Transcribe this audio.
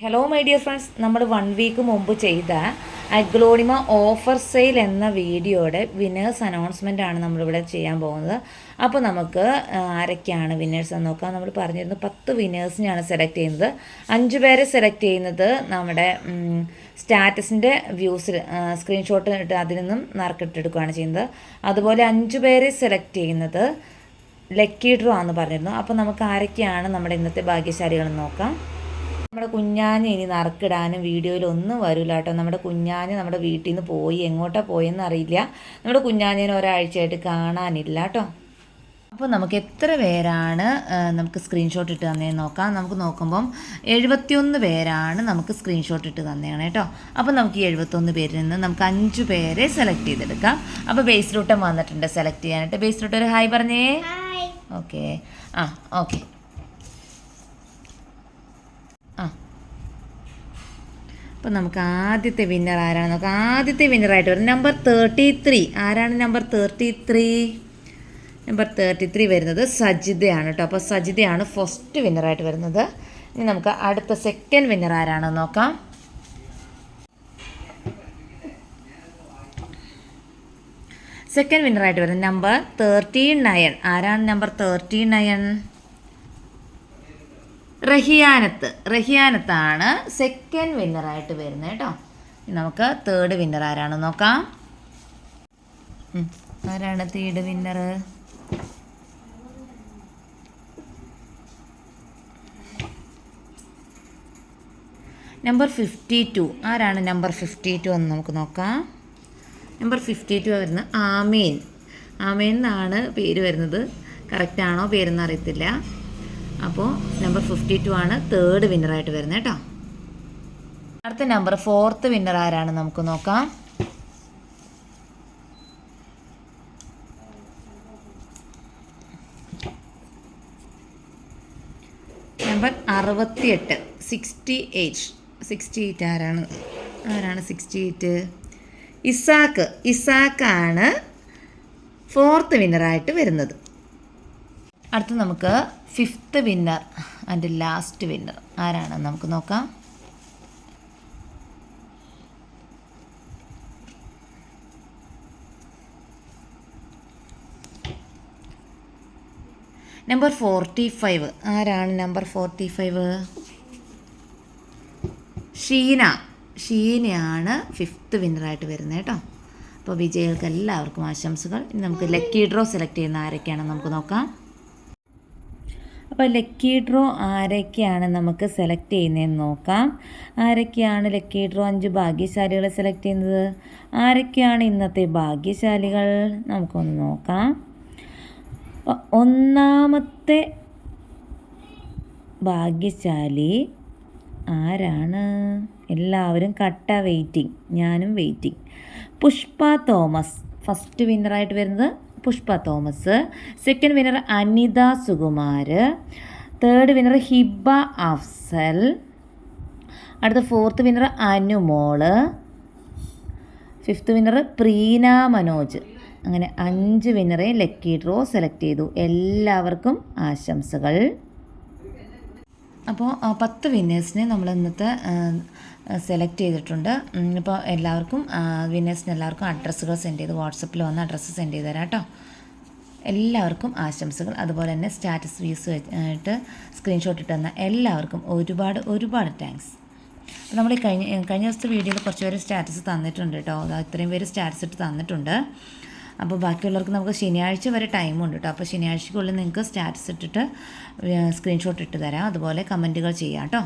Hello my dear friends, നമ്മൾ 1 week മുമ്പ് ചെയ്ത അഗ്ലോണിമ ഓഫർ സെയിൽ എന്ന വീഡിയോയുടെ വിന്നേഴ്സ് അനൗൺസ്മെൻ്റ് ആണ് നമ്മളിവിടെ ചെയ്യാൻ പോകുന്നത്. അപ്പോൾ നമുക്ക് ആരൊക്കെയാണ് വിന്നേഴ്സ് എന്ന് നോക്കാം. നമ്മൾ പറഞ്ഞിരുന്നു 10 വിന്നേഴ്സിനെയാണ് സെലക്ട് ചെയ്യുന്നത്. 5 പേരെ സെലക്ട് ചെയ്യുന്നത് നമ്മുടെ സ്റ്റാറ്റസിൻ്റെ വ്യൂസിൽ സ്ക്രീൻഷോട്ട് ഇട്ട് അതിൽ നിന്നും നറുക്കിട്ടെടുക്കുകയാണ് ചെയ്യുന്നത്. അതുപോലെ 5 പേരെ സെലക്ട് ചെയ്യുന്നത് ലക്കി ഡ്രോ ആണെന്ന് പറഞ്ഞിരുന്നു. അപ്പോൾ നമുക്ക് ആരൊക്കെയാണ് നമ്മുടെ ഇന്നത്തെ ഭാഗ്യശാലികളെന്ന് നോക്കാം. നമ്മുടെ കുഞ്ഞാഞ്ഞ് ഇനി നറുക്കിടാനും വീഡിയോയിലൊന്നും വരില്ല കേട്ടോ. നമ്മുടെ കുഞ്ഞാഞ്ഞ് നമ്മുടെ വീട്ടിൽ നിന്ന് പോയി, എങ്ങോട്ടാണ് പോയെന്ന് അറിയില്ല. നമ്മുടെ കുഞ്ഞാഞ്ഞിനെ ഒരാഴ്ചയായിട്ട് കാണാനില്ല കേട്ടോ. അപ്പോൾ നമുക്ക് എത്ര പേരാണ് നമുക്ക് സ്ക്രീൻഷോട്ട് ഇട്ട് തന്നേന്ന് നോക്കാം. നമുക്ക് നോക്കുമ്പം 71 പേരാണ് നമുക്ക് സ്ക്രീൻഷോട്ട് ഇട്ട് തന്നെയാണ് കേട്ടോ. അപ്പോൾ നമുക്ക് ഈ 71 പേരിൽ നിന്ന് നമുക്ക് 5 പേരെ സെലക്ട് ചെയ്തെടുക്കാം. അപ്പോൾ ബേസ് റൂട്ടം വന്നിട്ടുണ്ട് സെലക്ട് ചെയ്യാനായിട്ട്. ബേസ് റൂട്ട് ഒരു ഹായ് പറഞ്ഞേ. ഓക്കെ ഓക്കെ അപ്പോൾ നമുക്ക് ആദ്യത്തെ വിന്നർ ആരാണ് നോക്കാം. ആദ്യത്തെ വിന്നറായിട്ട് വരും നമ്പർ 33. ആരാണ് നമ്പർ 33? നമ്പർ 33 വരുന്നത് സജിതയാണ് കേട്ടോ. അപ്പോൾ സജിതയാണ് ഫസ്റ്റ് വിന്നറായിട്ട് വരുന്നത്. ഇനി നമുക്ക് അടുത്ത സെക്കൻഡ് വിന്നർ ആരാണെന്ന് നോക്കാം. സെക്കൻഡ് വിന്നറായിട്ട് വരുന്നത് നമ്പർ 39. ആരാണ് നമ്പർ 39? റഹിയാനത്താണ് സെക്കൻഡ് വിന്നറായിട്ട് വരുന്നത് കേട്ടോ. നമുക്ക് തേർഡ് വിന്നർ ആരാണെന്ന് നോക്കാം. ആരാണ് തേർഡ് വിന്നർ? നമ്പർ 52. ആരാണ് നമ്പർ 52 എന്ന് നമുക്ക് നോക്കാം. നമ്പർ 52 വരുന്നത് ആമീൻ. ആമീൻ എന്നാണ് പേര് വരുന്നത്. കറക്റ്റാണോ പേരെന്ന് അറിയത്തില്ല. അപ്പോൾ നമ്പർ 52 ആണ് തേർഡ് വിന്നറായിട്ട് വരുന്നത് കേട്ടോ. അടുത്ത നമ്പർ 4th വിന്നർ ആരാണ് നമുക്ക് നോക്കാം. നമ്പർ 68. 68 ആരാണ് 68? ഇസാക്കാണ് 4th വിന്നറായിട്ട് വരുന്നത്. അടുത്ത് നമുക്ക് 5th winner and last winner ആരാണെന്ന് നമുക്ക് നോക്കാം. നമ്പർ 45. ആരാണ് നമ്പർ 45? ഷീനയാണ് 5th വിന്നറായിട്ട് വരുന്നത് കേട്ടോ. അപ്പോൾ വിജയികൾക്ക് എല്ലാവർക്കും ആശംസകൾ. ഇനി നമുക്ക് ലക്കി ഡ്രോ സെലക്ട് ചെയ്യുന്ന ആരൊക്കെയാണെന്ന് നമുക്ക് നോക്കാം. അപ്പോൾ ലക്കി ഡ്രോ ആരൊക്കെയാണ് നമുക്ക് സെലക്ട് ചെയ്യുന്നതെന്ന് നോക്കാം. ആരൊക്കെയാണ് ലക്കി ഡ്രോ 5 ഭാഗ്യശാലികളെ സെലക്ട് ചെയ്യുന്നത്? ആരൊക്കെയാണ് ഇന്നത്തെ ഭാഗ്യശാലികൾ നമുക്കൊന്ന് നോക്കാം. അപ്പോൾ ഒന്നാമത്തെ ഭാഗ്യശാലി ആരാണ്? എല്ലാവരും കട്ട വെയിറ്റിംഗ്, ഞാനും വെയിറ്റിംഗ്. പുഷ്പ തോമസ് ഫസ്റ്റ് വിന്നറായിട്ട് വരുന്നത് Pushpa Thomas. Second winner Anitha Sukumar. Third winner Hiba Afsal. അടുത്ത 4th winner Anumol. 5th winner Preena Manoj. അങ്ങനെ 5 വിന്നറെ ലക്കി ഡ്രോ സെലക്ട് ചെയ്തു. എല്ലാവർക്കും ആശംസകൾ. അപ്പോൾ 10 വിന്നേഴ്സിനെ നമ്മൾ ഇന്നത്തെ സെലക്ട് ചെയ്തിട്ടുണ്ട്. ഇപ്പോൾ എല്ലാവർക്കും വിന്നേഴ്സിന് എല്ലാവർക്കും അഡ്രസ്സുകൾ സെൻഡ് ചെയ്ത് വാട്സപ്പിൽ വന്ന് അഡ്രസ്സ് സെൻഡ് ചെയ്ത് തരാം കേട്ടോ. എല്ലാവർക്കും ആശംസകൾ. അതുപോലെ തന്നെ സ്റ്റാറ്റസ് വ്യൂസ് ആയിട്ട് സ്ക്രീൻഷോട്ട് ഇട്ട് തന്ന എല്ലാവർക്കും ഒരുപാട് താങ്ക്സ്. അപ്പോൾ നമ്മൾ കഴിഞ്ഞ ദിവസത്തെ വീഡിയോയിൽ കുറച്ച് പേര് സ്റ്റാറ്റസ് തന്നിട്ടുണ്ട് കേട്ടോ. ഇത്രയും പേര് സ്റ്റാറ്റസ് ഇട്ട് തന്നിട്ടുണ്ട്. അപ്പോൾ ബാക്കിയുള്ളവർക്ക് നമുക്ക് ശനിയാഴ്ച വരെ ടൈമുണ്ട് കേട്ടോ. അപ്പോൾ ശനിയാഴ്ചക്കുള്ളിൽ നിങ്ങൾക്ക് സ്റ്റാറ്റസ് ഇട്ടിട്ട് സ്ക്രീൻഷോട്ട് ഇട്ട് തരാം. അതുപോലെ കമൻറ്റുകൾ ചെയ്യാം കേട്ടോ.